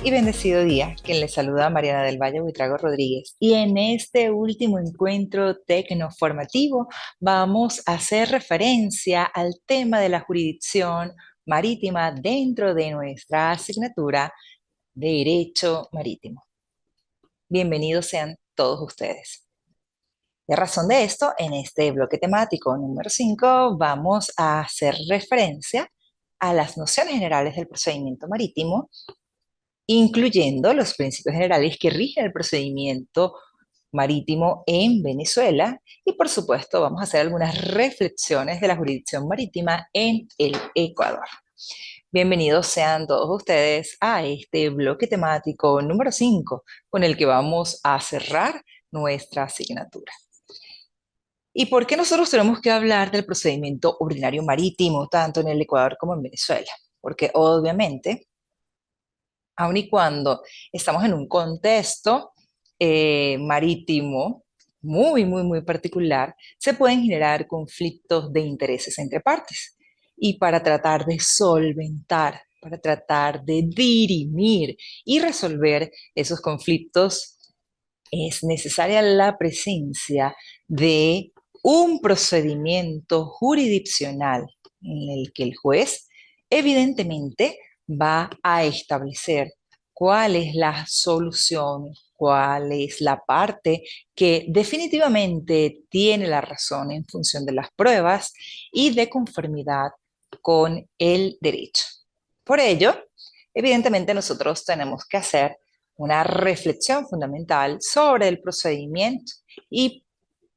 y bendecido día. Quien les saluda Mariana del Valle Buitrago Rodríguez. Y en este último encuentro tecnoformativo vamos a hacer referencia al tema de la jurisdicción marítima dentro de nuestra asignatura de Derecho Marítimo. Bienvenidos sean todos ustedes. Y a razón de esto, en este bloque temático número 5 vamos a hacer referencia a las nociones generales del procedimiento marítimo, incluyendo los principios generales que rigen el procedimiento marítimo en Venezuela y por supuesto vamos a hacer algunas reflexiones de la jurisdicción marítima en el Ecuador. Bienvenidos sean todos ustedes a este bloque temático número 5 con el que vamos a cerrar nuestra asignatura. ¿Y por qué nosotros tenemos que hablar del procedimiento ordinario marítimo tanto en el Ecuador como en Venezuela? Porque obviamente aun y cuando estamos en un contexto marítimo muy particular, se pueden generar conflictos de intereses entre partes. Y para tratar de solventar, para tratar de dirimir y resolver esos conflictos, es necesaria la presencia de un procedimiento jurisdiccional en el que el juez evidentemente va a establecer cuál es la solución, cuál es la parte que definitivamente tiene la razón en función de las pruebas y de conformidad con el derecho. Por ello, evidentemente nosotros tenemos que hacer una reflexión fundamental sobre el procedimiento y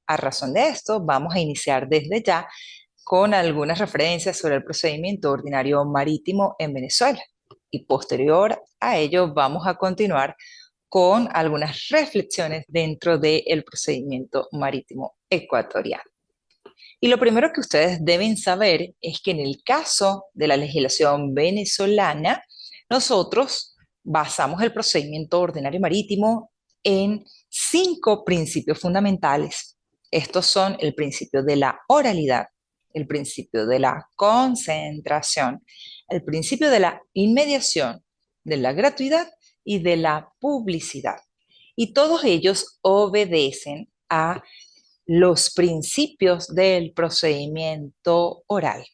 a razón de esto vamos a iniciar desde ya con algunas referencias sobre el procedimiento ordinario marítimo en Venezuela y posterior a ello vamos a continuar con algunas reflexiones dentro del procedimiento marítimo ecuatoriano. Y lo primero que ustedes deben saber es que en el caso de la legislación venezolana, nosotros basamos el procedimiento ordinario marítimo en 5 principios fundamentales. Estos son el principio de la oralidad, el principio de la concentración, el principio de la inmediación, de la gratuidad y de la publicidad. Y todos ellos obedecen a los principios del procedimiento oral.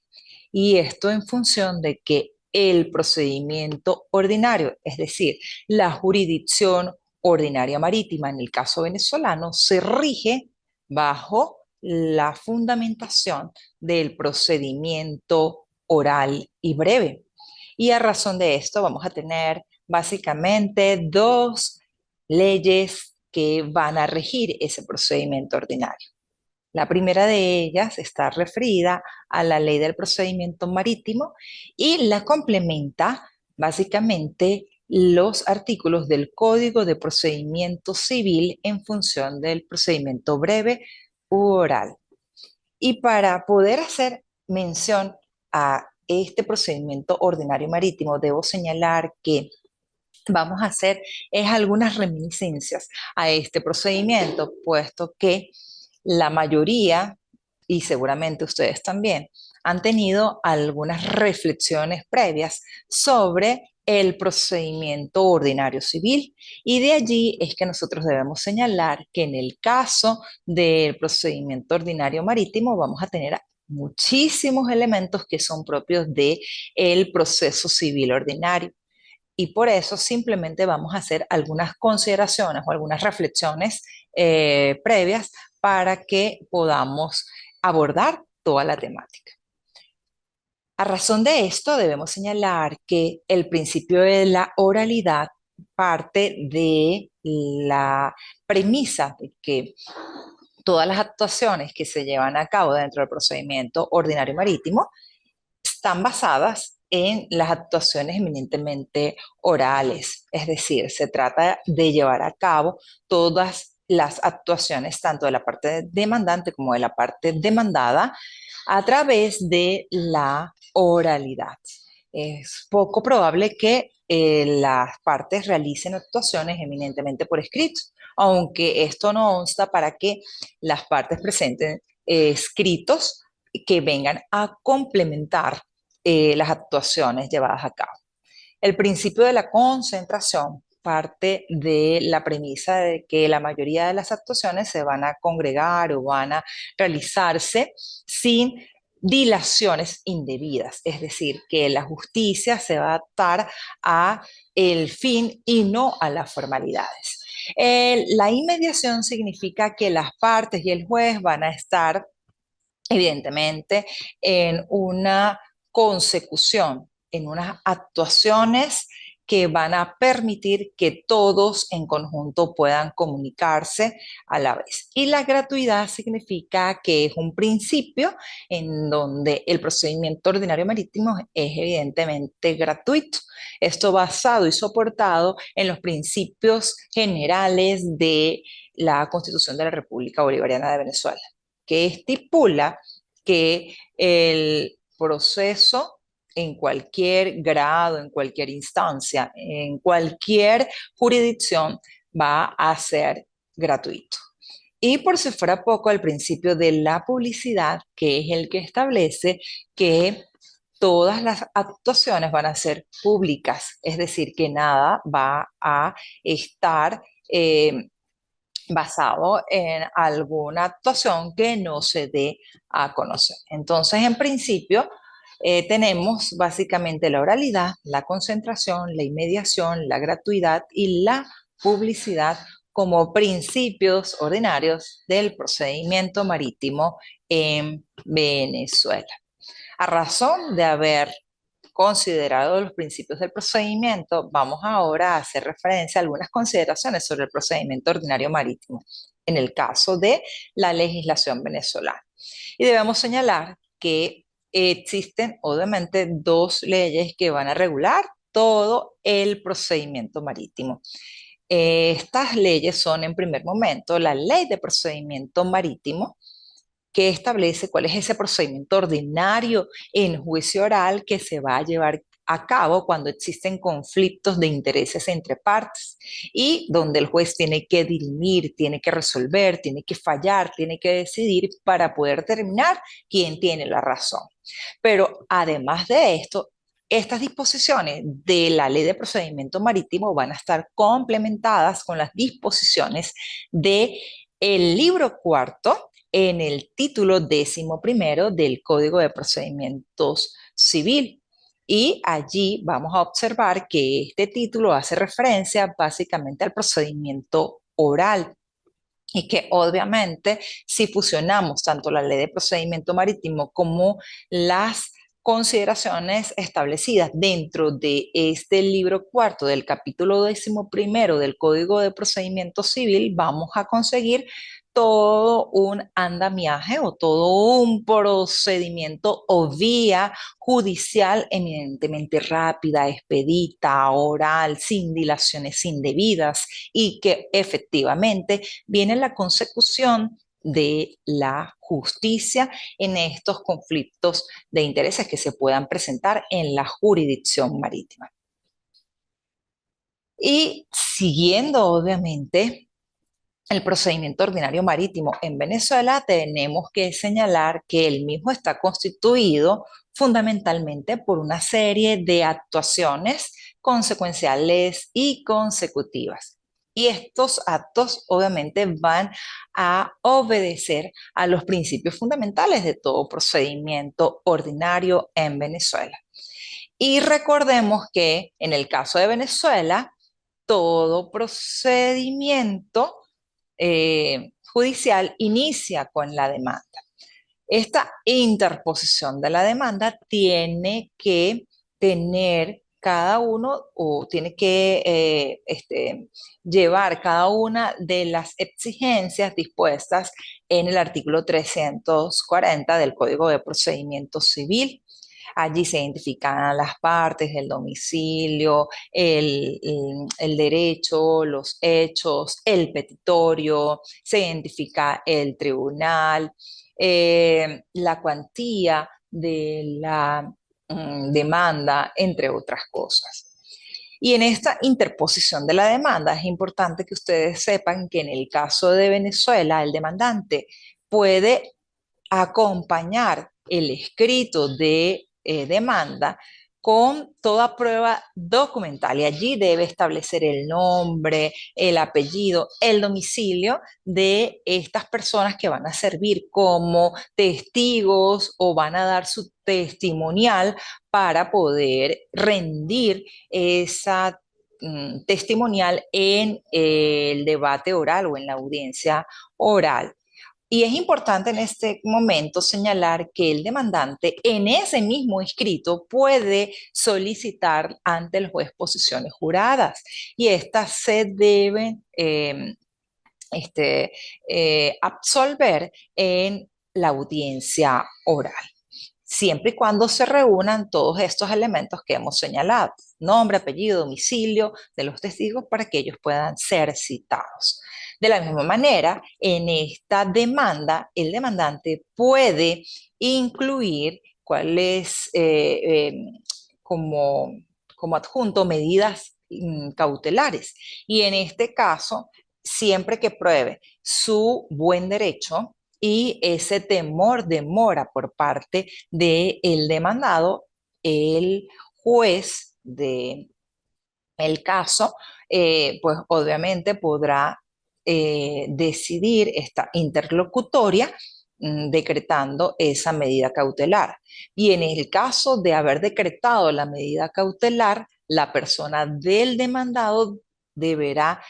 Y esto en función de que el procedimiento ordinario, es decir, la jurisdicción ordinaria marítima en el caso venezolano, se rige bajo la fundamentación del procedimiento oral y breve. Y a razón de esto vamos a tener básicamente 2 leyes que van a regir ese procedimiento ordinario. La primera de ellas está referida a la ley del procedimiento marítimo y la complementa básicamente los artículos del Código de Procedimiento Civil en función del procedimiento breve u oral. Y para poder hacer mención a este procedimiento ordinario marítimo, debo señalar que vamos a hacer es algunas reminiscencias a este procedimiento, puesto que la mayoría, y seguramente ustedes también, han tenido algunas reflexiones previas sobre el procedimiento ordinario civil. Y de allí es que nosotros debemos señalar que en el caso del procedimiento ordinario marítimo vamos a tener muchísimos elementos que son propios del proceso civil ordinario. Y por eso simplemente vamos a hacer algunas consideraciones o algunas reflexiones previas para que podamos abordar toda la temática. A razón de esto, debemos señalar que el principio de la oralidad parte de la premisa de que todas las actuaciones que se llevan a cabo dentro del procedimiento ordinario marítimo están basadas en las actuaciones eminentemente orales, es decir, se trata de llevar a cabo todas las actuaciones, tanto de la parte demandante como de la parte demandada, a través de la oralidad. Es poco probable que las partes realicen actuaciones eminentemente por escrito, aunque esto no obsta para que las partes presenten escritos que vengan a complementar las actuaciones llevadas a cabo. El principio de la concentración parte de la premisa de que la mayoría de las actuaciones se van a congregar o van a realizarse sin dilaciones indebidas, es decir, que la justicia se va a adaptar a el fin y no a las formalidades. La inmediación significa que las partes y el juez van a estar evidentemente en una consecución, en unas actuaciones que van a permitir que todos en conjunto puedan comunicarse a la vez. Y la gratuidad significa que es un principio en donde el procedimiento ordinario marítimo es evidentemente gratuito. Esto basado y soportado en los principios generales de la Constitución de la República Bolivariana de Venezuela, que estipula que el proceso en cualquier grado, en cualquier instancia, en cualquier jurisdicción va a ser gratuito. Y por si fuera poco, el principio de la publicidad, que es el que establece que todas las actuaciones van a ser públicas, es decir, que nada va a estar basado en alguna actuación que no se dé a conocer. Entonces, en principio, tenemos básicamente la oralidad, la concentración, la inmediación, la gratuidad y la publicidad como principios ordinarios del procedimiento marítimo en Venezuela. A razón de haber considerado los principios del procedimiento, vamos ahora a hacer referencia a algunas consideraciones sobre el procedimiento ordinario marítimo en el caso de la legislación venezolana. Y debemos señalar que existen obviamente dos leyes que van a regular todo el procedimiento marítimo. Estas leyes son, en primer momento, la Ley de Procedimiento Marítimo, que establece cuál es ese procedimiento ordinario en juicio oral que se va a llevar a cabo cuando existen conflictos de intereses entre partes y donde el juez tiene que dirimir, tiene que resolver, tiene que fallar, tiene que decidir para poder determinar quién tiene la razón. Pero además de esto, estas disposiciones de la Ley de Procedimiento Marítimo van a estar complementadas con las disposiciones del libro cuarto en el título 11º del Código de Procedimientos Civil. Y allí vamos a observar que este título hace referencia básicamente al procedimiento oral y que obviamente si fusionamos tanto la ley de procedimiento marítimo como las consideraciones establecidas dentro de este libro cuarto del capítulo 11º del Código de Procedimiento Civil, vamos a conseguir todo un andamiaje o todo un procedimiento o vía judicial eminentemente rápida, expedita, oral, sin dilaciones indebidas y que efectivamente viene la consecución de la justicia en estos conflictos de intereses que se puedan presentar en la jurisdicción marítima. Y siguiendo, obviamente, el procedimiento ordinario marítimo en Venezuela, tenemos que señalar que el mismo está constituido fundamentalmente por una serie de actuaciones consecuenciales y consecutivas. Y estos actos obviamente van a obedecer a los principios fundamentales de todo procedimiento ordinario en Venezuela. Y recordemos que en el caso de Venezuela, todo procedimiento judicial inicia con la demanda. Esta interposición de la demanda tiene que tener cada uno o tiene que llevar cada una de las exigencias dispuestas en el artículo 340 del Código de Procedimiento Civil. Allí se identifican las partes, el domicilio, el derecho, los hechos, el petitorio, se identifica el tribunal, la cuantía de la demanda, entre otras cosas. Y en esta interposición de la demanda es importante que ustedes sepan que en el caso de Venezuela, el demandante puede acompañar el escrito de demanda con toda prueba documental y allí debe establecer el nombre, el apellido, el domicilio de estas personas que van a servir como testigos o van a dar su testimonial para poder rendir esa testimonial en el debate oral o en la audiencia oral. Y es importante en este momento señalar que el demandante en ese mismo escrito puede solicitar ante el juez posiciones juradas y estas se deben este, absolver en la audiencia oral, siempre y cuando se reúnan todos estos elementos que hemos señalado: nombre, apellido, domicilio de los testigos para que ellos puedan ser citados. De la misma manera, en esta demanda, el demandante puede incluir cuáles como, como adjunto medidas cautelares. Y en este caso, siempre que pruebe su buen derecho y ese temor de mora por parte del demandado, el juez de el caso, pues obviamente podrá decidir esta interlocutoria decretando esa medida cautelar. Y en el caso de haber decretado la medida cautelar, la persona del demandado deberá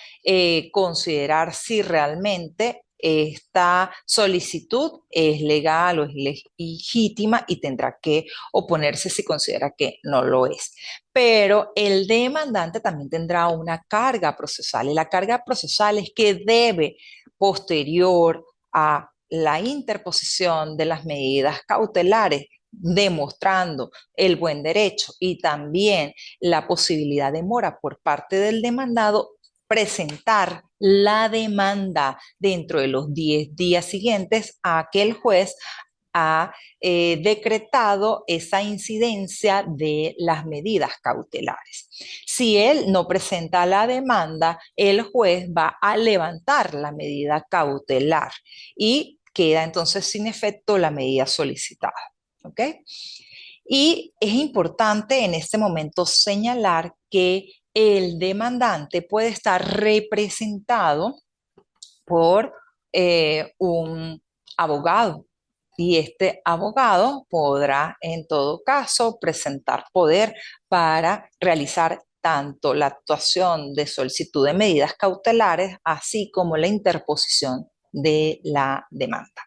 considerar si realmente esta solicitud es legal o es legítima y tendrá que oponerse si considera que no lo es. Pero el demandante también tendrá una carga procesal y la carga procesal es que debe, posterior a la interposición de las medidas cautelares, demostrando el buen derecho y también la posibilidad de mora por parte del demandado, presentar la demanda dentro de los 10 días siguientes a que el juez ha decretado esa incidencia de las medidas cautelares. Si él no presenta la demanda, el juez va a levantar la medida cautelar y queda entonces sin efecto la medida solicitada. ¿Ok? Y es importante en este momento señalar que el demandante puede estar representado por un abogado y este abogado podrá en todo caso presentar poder para realizar tanto la actuación de solicitud de medidas cautelares así como la interposición de la demanda.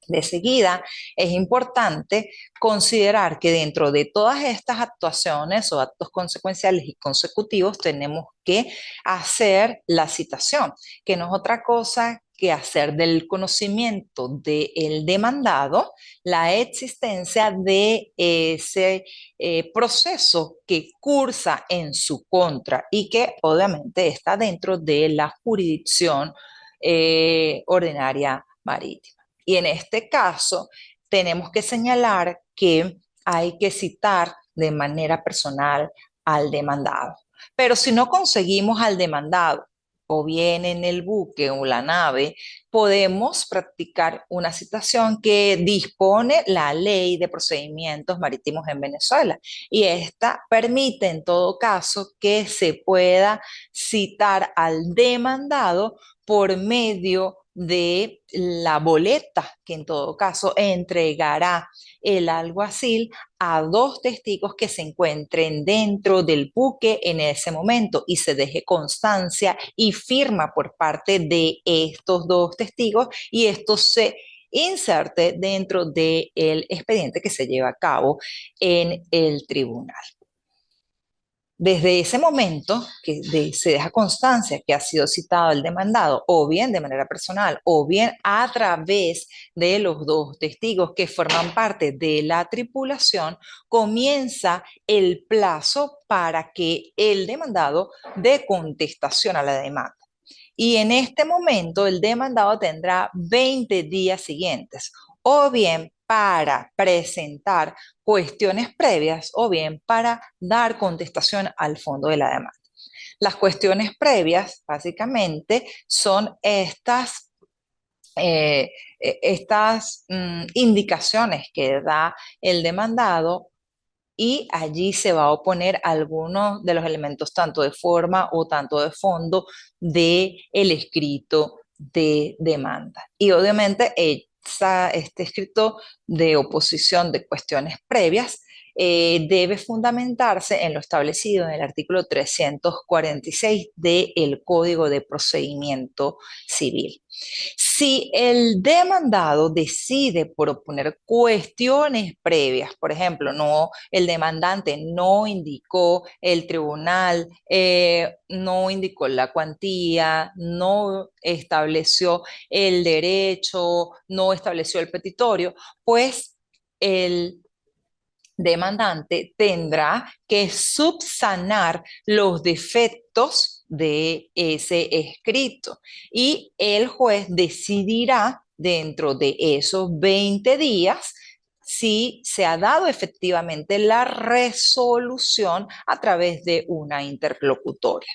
De seguida, es importante considerar que dentro de todas estas actuaciones o actos consecuenciales y consecutivos tenemos que hacer la citación, que no es otra cosa que hacer del conocimiento del demandado la existencia de ese proceso que cursa en su contra y que obviamente está dentro de la jurisdicción ordinaria marítima. Y en este caso, tenemos que señalar que hay que citar de manera personal al demandado. Pero si no conseguimos al demandado, o bien en el buque o la nave, podemos practicar una citación que dispone la ley de procedimientos marítimos en Venezuela. Y esta permite en todo caso que se pueda citar al demandado por medio de la boleta que en todo caso entregará el alguacil a dos testigos que se encuentren dentro del buque en ese momento y se deje constancia y firma por parte de estos dos testigos y esto se inserte dentro del expediente que se lleva a cabo en el tribunal. Desde ese momento que se deja constancia que ha sido citado el demandado, o bien de manera personal, o bien a través de los dos testigos que forman parte de la tripulación, comienza el plazo para que el demandado dé contestación a la demanda. Y en este momento el demandado tendrá 20 días siguientes, o bien para presentar cuestiones previas o bien para dar contestación al fondo de la demanda. Las cuestiones previas, básicamente, son estas indicaciones que da el demandado y allí se va a oponer algunos de los elementos tanto de forma o tanto de fondo de el escrito de demanda. Y obviamente este escrito de oposición de cuestiones previas debe fundamentarse en lo establecido en el artículo 346 del Código de Procedimiento Civil. Si el demandado decide proponer cuestiones previas, por ejemplo, el demandante no indicó, el tribunal no indicó la cuantía, no estableció el derecho, no estableció el petitorio, pues el demandante tendrá que subsanar los defectos de ese escrito y el juez decidirá dentro de esos 20 días si se ha dado efectivamente la resolución a través de una interlocutoria.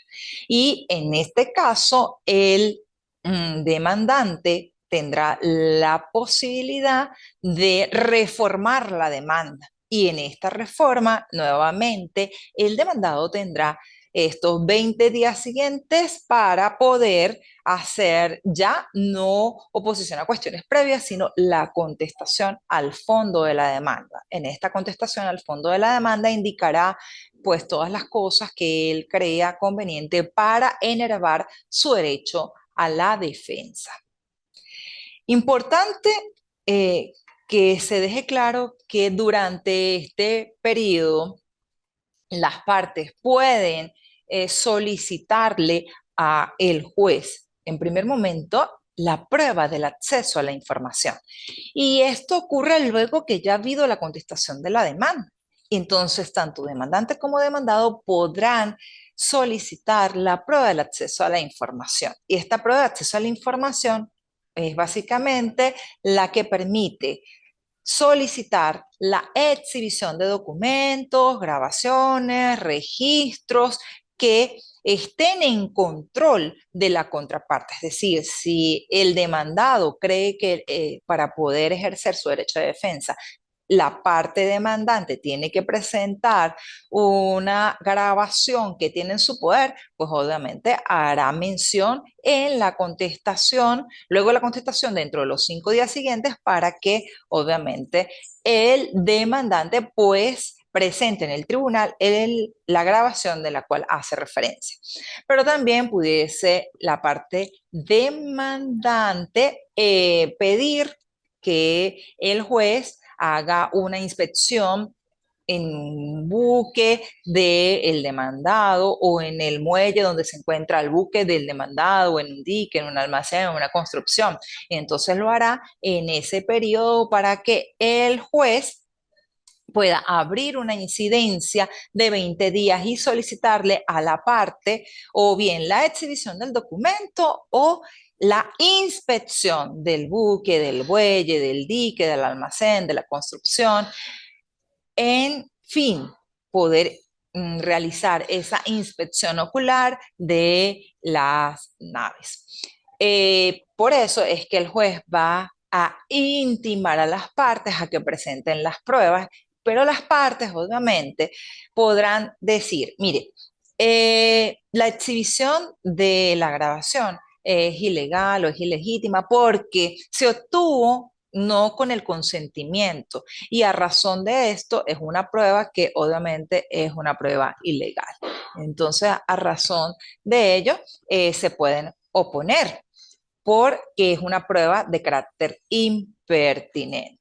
Y en este caso, el demandante tendrá la posibilidad de reformar la demanda. Y en esta reforma, nuevamente, el demandado tendrá estos 20 días siguientes para poder hacer ya no oposición a cuestiones previas, sino la contestación al fondo de la demanda. En esta contestación al fondo de la demanda indicará pues todas las cosas que él crea conveniente para enervar su derecho a la defensa. Importante eh, que se deje claro que durante este periodo las partes pueden solicitarle a el juez, en primer momento, la prueba del acceso a la información. Y esto ocurre luego que ya ha habido la contestación de la demanda. Entonces, tanto demandante como demandado podrán solicitar la prueba del acceso a la información. Y esta prueba de acceso a la información es básicamente la que permite solicitar la exhibición de documentos, grabaciones, registros que estén en control de la contraparte. Es decir, si el demandado cree que para poder ejercer su derecho de defensa la parte demandante tiene que presentar una grabación que tiene en su poder, pues obviamente hará mención en la contestación, luego de la contestación dentro de los 5 días siguientes para que obviamente el demandante pues presente en el tribunal la grabación de la cual hace referencia. Pero también pudiese la parte demandante pedir que el juez haga una inspección en un buque del demandado o en el muelle donde se encuentra el buque del demandado, o en un dique, en un almacén, en una construcción. Entonces lo hará en ese periodo para que el juez pueda abrir una incidencia de 20 días y solicitarle a la parte o bien la exhibición del documento o la inspección del buque, del bueye, del dique, del almacén, de la construcción, en fin, poder realizar esa inspección ocular de las naves. Por eso es que el juez va a intimar a las partes a que presenten las pruebas, pero las partes obviamente podrán decir, mire, la exhibición de la grabación es ilegal o es ilegítima porque se obtuvo no con el consentimiento y a razón de esto es una prueba que obviamente es una prueba ilegal. Entonces, a razón de ello, se pueden oponer porque es una prueba de carácter impertinente.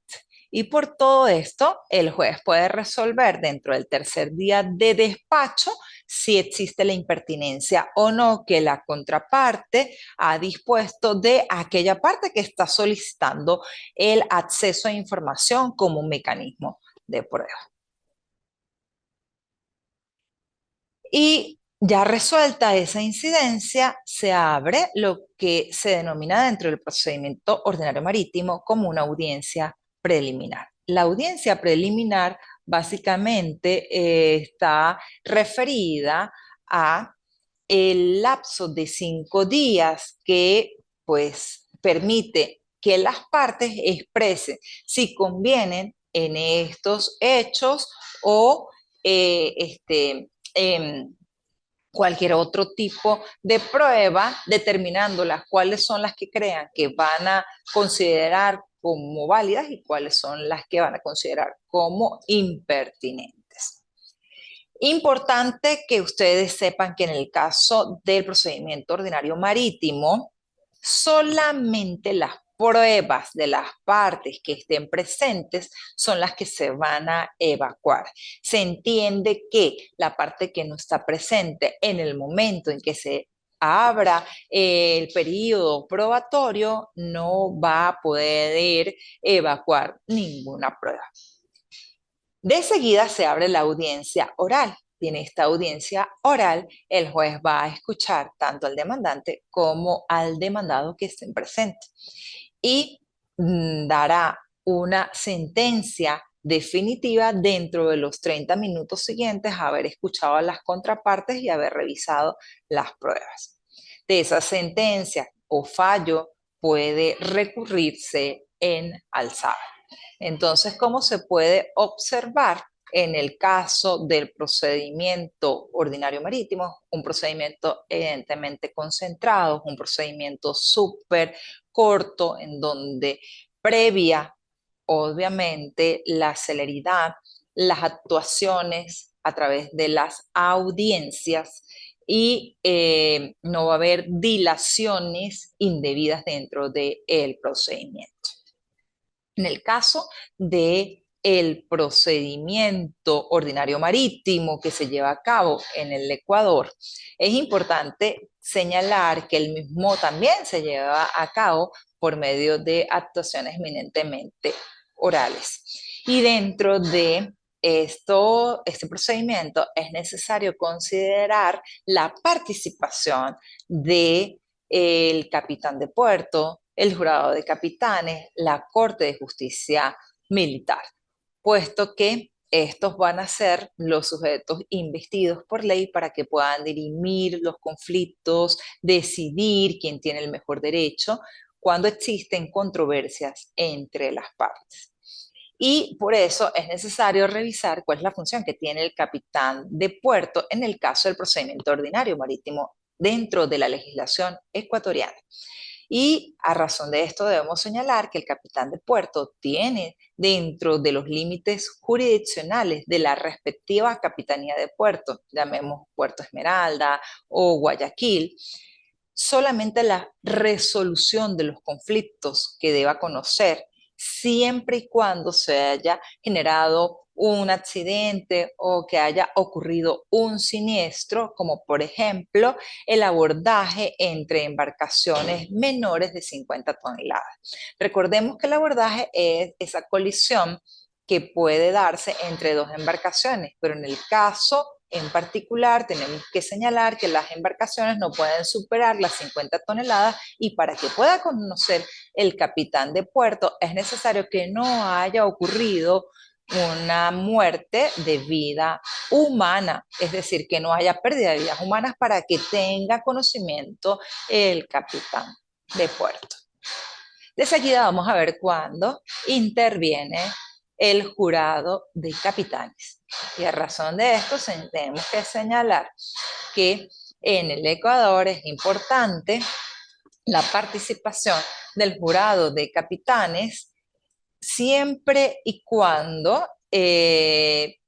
Y por todo esto, el juez puede resolver dentro del tercer día de despacho si existe la impertinencia o no que la contraparte ha dispuesto de aquella parte que está solicitando el acceso a información como un mecanismo de prueba. Y ya resuelta esa incidencia, se abre lo que se denomina dentro del procedimiento ordinario marítimo como una audiencia preliminar. La audiencia preliminar básicamente está referida a el lapso de 5 días que pues permite que las partes expresen si convienen en estos hechos o cualquier otro tipo de prueba, determinando las cuáles son las que crean que van a considerar como válidas y cuáles son las que van a considerar como impertinentes. Importante que ustedes sepan que en el caso del procedimiento ordinario marítimo, solamente las pruebas de las partes que estén presentes son las que se van a evacuar. Se entiende que la parte que no está presente en el momento en que se abra el periodo probatorio no va a poder evacuar ninguna prueba. De seguida se abre la audiencia oral. Y en esta audiencia oral, el juez va a escuchar tanto al demandante como al demandado que estén presentes y dará una sentencia definitiva dentro de los 30 minutos siguientes a haber escuchado a las contrapartes y haber revisado las pruebas. De esa sentencia o fallo puede recurrirse en alzada. Entonces, ¿cómo se puede observar en el caso del procedimiento ordinario marítimo? Un procedimiento evidentemente concentrado, un procedimiento súper corto en donde previa, obviamente, la celeridad, las actuaciones a través de las audiencias y no va a haber dilaciones indebidas dentro del procedimiento. En el caso de el procedimiento ordinario marítimo que se lleva a cabo en el Ecuador, es importante señalar que el mismo también se lleva a cabo por medio de actuaciones eminentemente orales. Y dentro de este procedimiento es necesario considerar la participación de el capitán de puerto, el jurado de capitanes, la Corte de Justicia Militar, puesto que estos van a ser los sujetos investidos por ley para que puedan dirimir los conflictos, decidir quién tiene el mejor derecho cuando existen controversias entre las partes. Y por eso es necesario revisar cuál es la función que tiene el capitán de puerto en el caso del procedimiento ordinario marítimo dentro de la legislación ecuatoriana. Y a razón de esto debemos señalar que el capitán de puerto tiene dentro de los límites jurisdiccionales de la respectiva capitanía de puerto, llamemos Puerto Esmeralda o Guayaquil, solamente la resolución de los conflictos que deba conocer, siempre y cuando se haya generado un accidente o que haya ocurrido un siniestro, como por ejemplo el abordaje entre embarcaciones menores de 50 toneladas. Recordemos que el abordaje es esa colisión que puede darse entre dos embarcaciones, pero en el caso en particular, tenemos que señalar que las embarcaciones no pueden superar las 50 toneladas y para que pueda conocer el capitán de puerto es necesario que no haya ocurrido una muerte de vida humana, es decir, que no haya pérdida de vidas humanas para que tenga conocimiento el capitán de puerto. De seguida vamos a ver cuándo interviene el jurado de capitanes. Y a razón de esto tenemos que señalar que en el Ecuador es importante la participación del jurado de capitanes siempre y cuando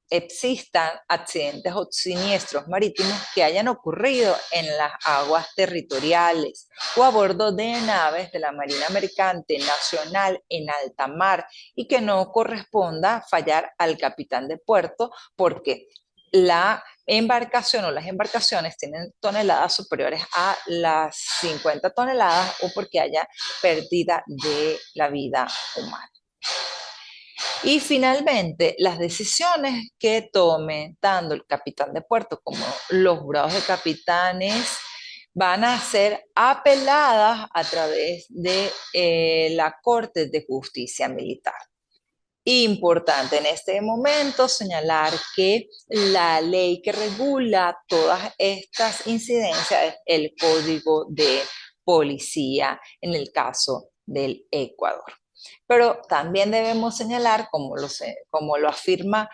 existan accidentes o siniestros marítimos que hayan ocurrido en las aguas territoriales o a bordo de naves de la Marina Mercante Nacional en alta mar y que no corresponda fallar al capitán de puerto porque la embarcación o las embarcaciones tienen toneladas superiores a las 50 toneladas o porque haya pérdida de la vida humana. Y finalmente, las decisiones que tome tanto el capitán de puerto como los jurados de capitanes van a ser apeladas a través de la Corte de Justicia Militar. Importante en este momento señalar que la ley que regula todas estas incidencias es el Código de Policía en el caso del Ecuador. Pero también debemos señalar, como lo afirma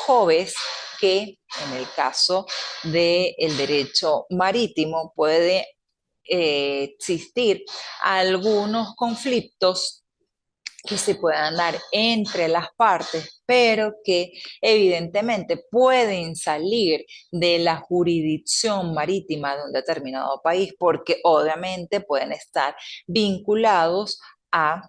Joves, que en el caso del derecho marítimo puede existir algunos conflictos que se puedan dar entre las partes, pero que evidentemente pueden salir de la jurisdicción marítima de un determinado país, porque obviamente pueden estar vinculados a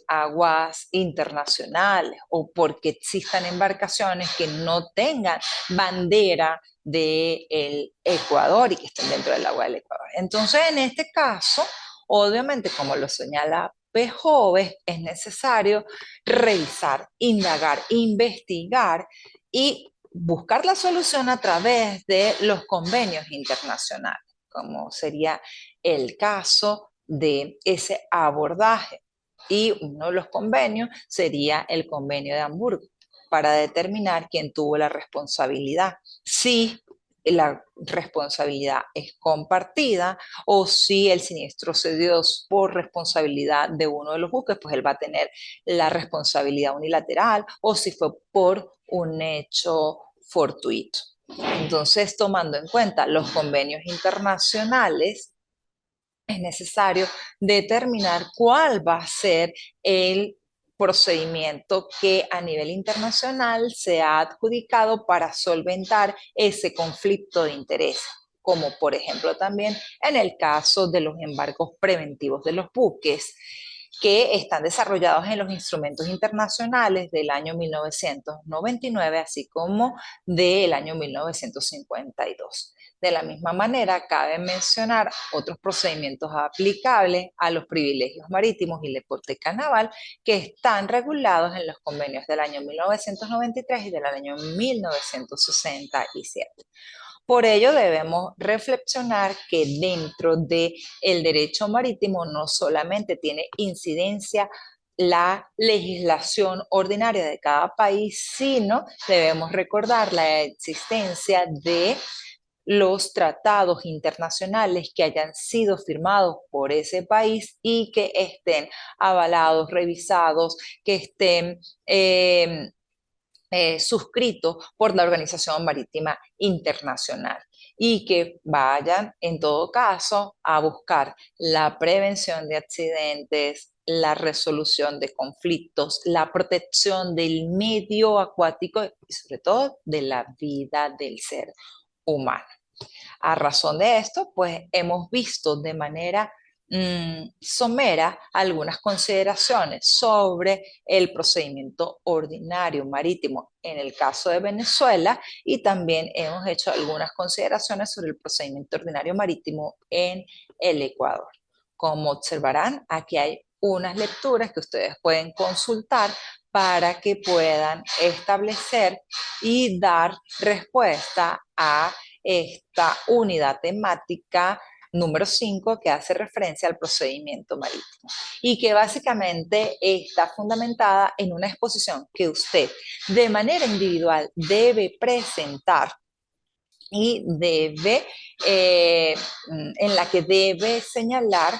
aguas internacionales o porque existan embarcaciones que no tengan bandera del Ecuador y que estén dentro del agua del Ecuador. Entonces, en este caso, obviamente, como lo señala Joves, es necesario revisar, indagar, investigar y buscar la solución a través de los convenios internacionales, como sería el caso de ese abordaje. Y uno de los convenios sería el convenio de Hamburgo para determinar quién tuvo la responsabilidad. Si la responsabilidad es compartida o si el siniestro se dio por responsabilidad de uno de los buques, pues él va a tener la responsabilidad unilateral o si fue por un hecho fortuito. Entonces, tomando en cuenta los convenios internacionales, es necesario determinar cuál va a ser el procedimiento que a nivel internacional se ha adjudicado para solventar ese conflicto de interés, como por ejemplo también en el caso de los embargos preventivos de los buques, que están desarrollados en los instrumentos internacionales del año 1999, así como del año 1952. De la misma manera, cabe mencionar otros procedimientos aplicables a los privilegios marítimos y la hipoteca naval que están regulados en los convenios del año 1993 y del año 1967. Por ello, debemos reflexionar que dentro del derecho marítimo no solamente tiene incidencia la legislación ordinaria de cada país, sino debemos recordar la existencia de los tratados internacionales que hayan sido firmados por ese país y que estén avalados, revisados, que estén suscritos por la Organización Marítima Internacional y que vayan, en todo caso, a buscar la prevención de accidentes, la resolución de conflictos, la protección del medio acuático y sobre todo de la vida del ser humano. A razón de esto, pues hemos visto de manera somera algunas consideraciones sobre el procedimiento ordinario marítimo en el caso de Venezuela y también hemos hecho algunas consideraciones sobre el procedimiento ordinario marítimo en el Ecuador. Como observarán, aquí hay unas lecturas que ustedes pueden consultar para que puedan establecer y dar respuesta a esta unidad temática número 5 que hace referencia al procedimiento marítimo y que básicamente está fundamentada en una exposición que usted de manera individual debe presentar y en la que debe señalar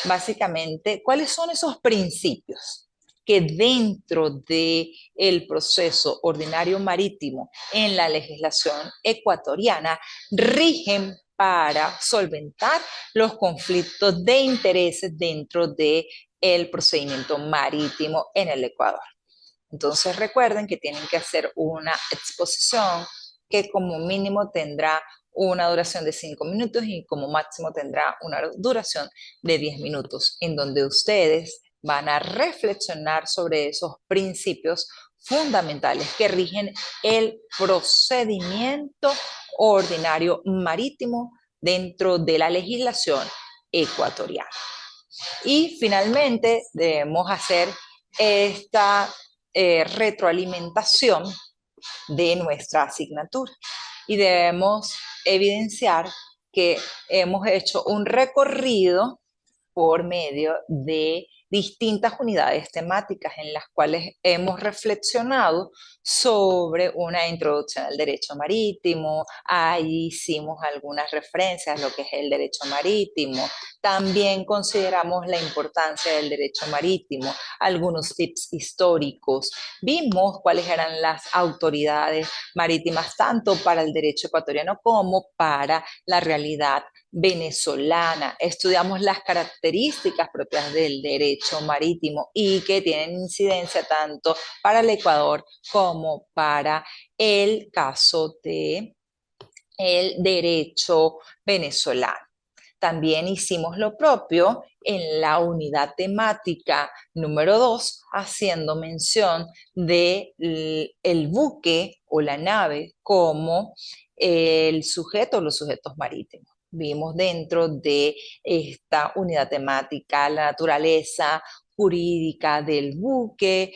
básicamente cuáles son esos principios que dentro del proceso ordinario marítimo en la legislación ecuatoriana rigen para solventar los conflictos de intereses dentro del procedimiento marítimo en el Ecuador. Entonces recuerden que tienen que hacer una exposición que como mínimo tendrá una duración de 5 minutos y como máximo tendrá una duración de 10 minutos, en donde ustedes van a reflexionar sobre esos principios fundamentales que rigen el procedimiento ordinario marítimo dentro de la legislación ecuatoriana. Y finalmente debemos hacer esta retroalimentación de nuestra asignatura y debemos evidenciar que hemos hecho un recorrido por medio de distintas unidades temáticas en las cuales hemos reflexionado sobre una introducción al derecho marítimo. Ahí hicimos algunas referencias a lo que es el derecho marítimo. También consideramos la importancia del derecho marítimo, algunos tips históricos. Vimos cuáles eran las autoridades marítimas tanto para el derecho ecuatoriano como para la realidad venezolana. Estudiamos las características propias del derecho marítimo y que tienen incidencia tanto para el Ecuador como para el caso de el derecho venezolano. También hicimos lo propio en la unidad temática número 2, haciendo mención de el buque o la nave como el sujeto o los sujetos marítimos. Vimos dentro de esta unidad temática la naturaleza jurídica del buque,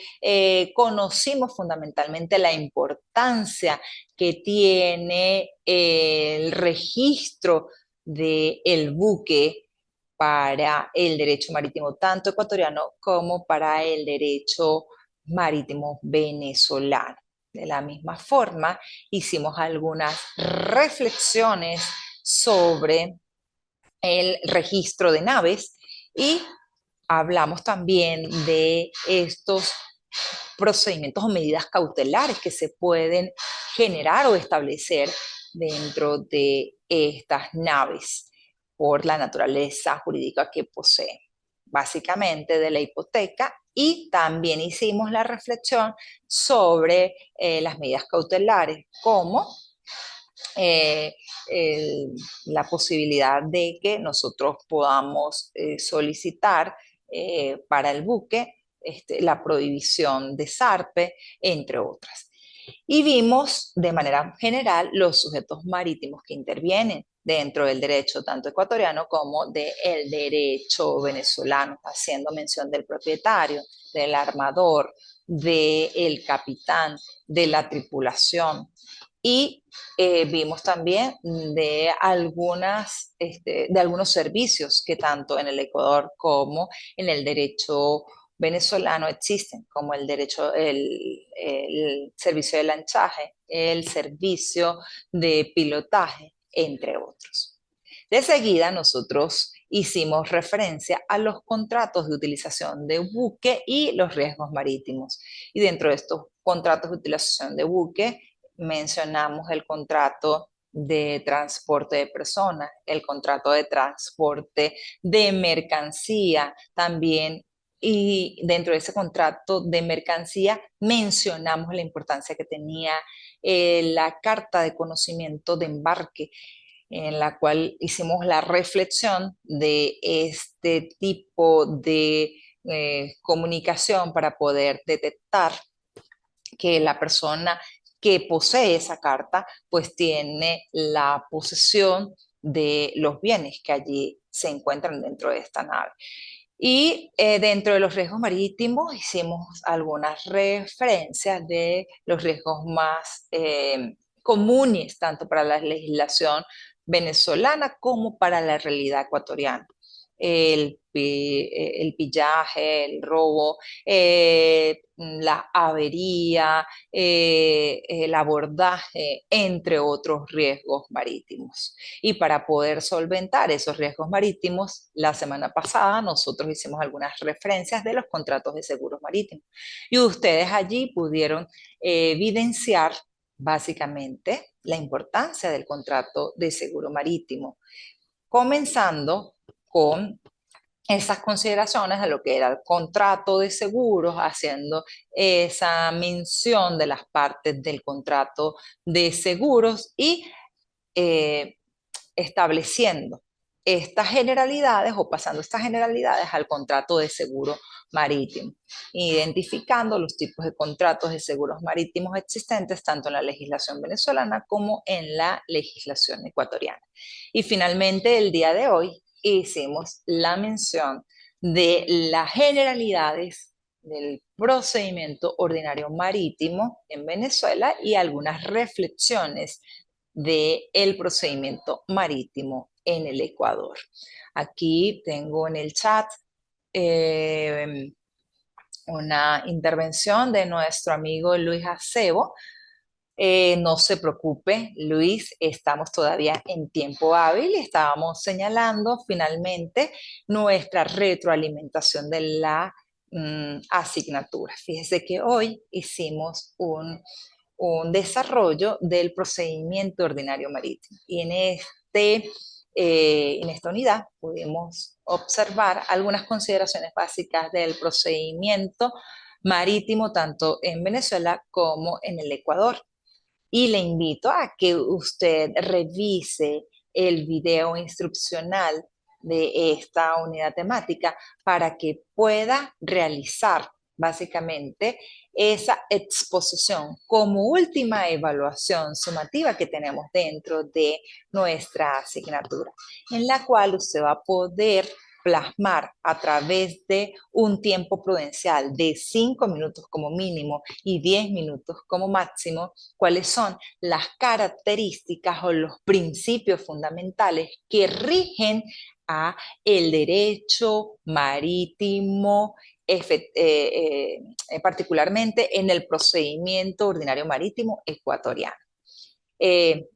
conocimos fundamentalmente la importancia que tiene el registro del buque para el derecho marítimo tanto ecuatoriano como para el derecho marítimo venezolano. De la misma forma, hicimos algunas reflexiones sobre el registro de naves y hablamos también de estos procedimientos o medidas cautelares que se pueden generar o establecer dentro de estas naves por la naturaleza jurídica que poseen, básicamente de la hipoteca. Y también hicimos la reflexión sobre las medidas cautelares, como eh, la posibilidad de que nosotros podamos solicitar para el buque la prohibición de zarpe, entre otras. Y vimos de manera general los sujetos marítimos que intervienen dentro del derecho tanto ecuatoriano como del derecho venezolano, haciendo mención del propietario, del armador, del capitán, de la tripulación. Y vimos también de algunos servicios que tanto en el Ecuador como en el derecho venezolano existen, como el servicio de lanchaje, el servicio de pilotaje, entre otros. De seguida, nosotros hicimos referencia a los contratos de utilización de buque y los riesgos marítimos. Y dentro de estos contratos de utilización de buque, mencionamos el contrato de transporte de personas, el contrato de transporte de mercancía, también. Y dentro de ese contrato de mercancía mencionamos la importancia que tenía la carta de conocimiento de embarque, en la cual hicimos la reflexión de este tipo de comunicación para poder detectar que la persona que posee esa carta pues tiene la posesión de los bienes que allí se encuentran dentro de esta nave. Y dentro de los riesgos marítimos hicimos algunas referencias de los riesgos más comunes, tanto para la legislación venezolana como para la realidad ecuatoriana. El pillaje, el robo, la avería, el abordaje, entre otros riesgos marítimos. Y para poder solventar esos riesgos marítimos, la semana pasada nosotros hicimos algunas referencias de los contratos de seguros marítimos. Y ustedes allí pudieron evidenciar básicamente la importancia del contrato de seguro marítimo, comenzando con esas consideraciones de lo que era el contrato de seguros, haciendo esa mención de las partes del contrato de seguros y eh, estableciendo estas generalidades o pasando estas generalidades al contrato de seguro marítimo, identificando los tipos de contratos de seguros marítimos existentes tanto en la legislación venezolana como en la legislación ecuatoriana. Y finalmente, el día de hoy hicimos la mención de las generalidades del procedimiento ordinario marítimo en Venezuela y algunas reflexiones del procedimiento marítimo en el Ecuador. Aquí tengo en el chat una intervención de nuestro amigo Luis Acebo. No se preocupe, Luis, estamos todavía en tiempo hábil. Estábamos señalando finalmente nuestra retroalimentación de la asignatura. Fíjese que hoy hicimos un desarrollo del procedimiento ordinario marítimo y en esta unidad pudimos observar algunas consideraciones básicas del procedimiento marítimo tanto en Venezuela como en el Ecuador. Y le invito a que usted revise el video instruccional de esta unidad temática para que pueda realizar básicamente esa exposición como última evaluación sumativa que tenemos dentro de nuestra asignatura, en la cual usted va a poder plasmar a través de un tiempo prudencial de 5 minutos como mínimo y 10 minutos como máximo, cuáles son las características o los principios fundamentales que rigen a el derecho marítimo, particularmente en el procedimiento ordinario marítimo ecuatoriano.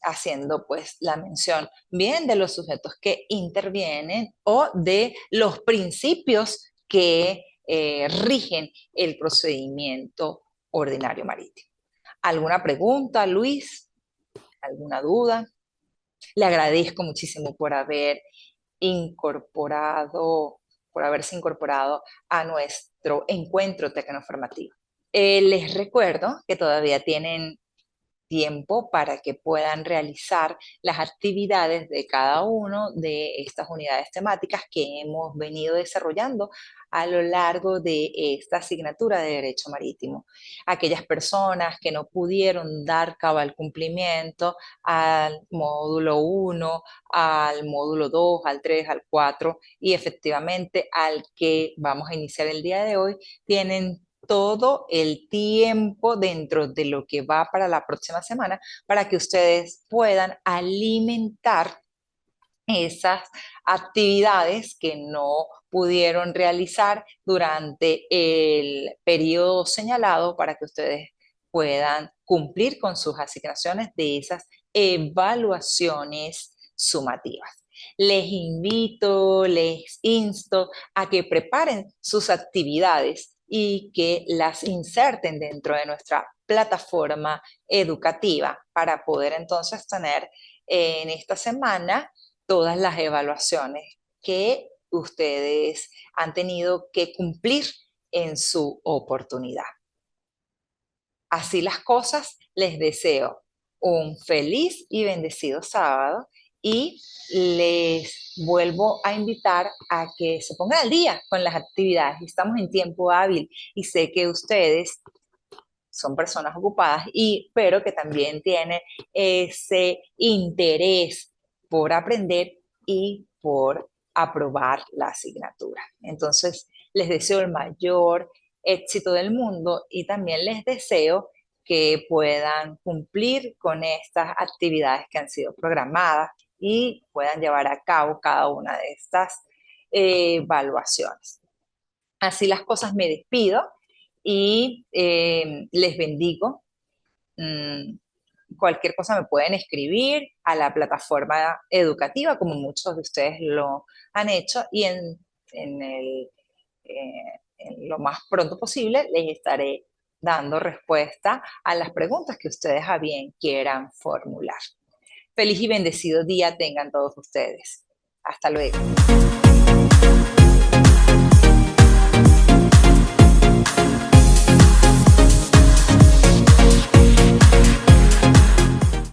Haciendo pues la mención bien de los sujetos que intervienen o de los principios que rigen el procedimiento ordinario marítimo. ¿Alguna pregunta, Luis? ¿Alguna duda? Le agradezco muchísimo por haberse incorporado a nuestro encuentro tecnoformativo. Les recuerdo que todavía tienen tiempo para que puedan realizar las actividades de cada uno de estas unidades temáticas que hemos venido desarrollando a lo largo de esta asignatura de Derecho Marítimo. Aquellas personas que no pudieron dar cabal cumplimiento al módulo 1, al módulo 2, al 3, al 4 y efectivamente al que vamos a iniciar el día de hoy, tienen todo el tiempo dentro de lo que va para la próxima semana para que ustedes puedan alimentar esas actividades que no pudieron realizar durante el periodo señalado para que ustedes puedan cumplir con sus asignaciones de esas evaluaciones sumativas. Les invito, les insto a que preparen sus actividades y que las inserten dentro de nuestra plataforma educativa para poder entonces tener en esta semana todas las evaluaciones que ustedes han tenido que cumplir en su oportunidad. Así las cosas, les deseo un feliz y bendecido sábado y les vuelvo a invitar a que se pongan al día con las actividades. Estamos en tiempo hábil y sé que ustedes son personas ocupadas, pero que también tienen ese interés por aprender y por aprobar la asignatura. Entonces, les deseo el mayor éxito del mundo y también les deseo que puedan cumplir con estas actividades que han sido programadas y puedan llevar a cabo cada una de estas evaluaciones. Así las cosas, me despido y les bendigo. Cualquier cosa me pueden escribir a la plataforma educativa, como muchos de ustedes lo han hecho, y en lo más pronto posible les estaré dando respuesta a las preguntas que ustedes a bien quieran formular. Feliz y bendecido día tengan todos ustedes. Hasta luego.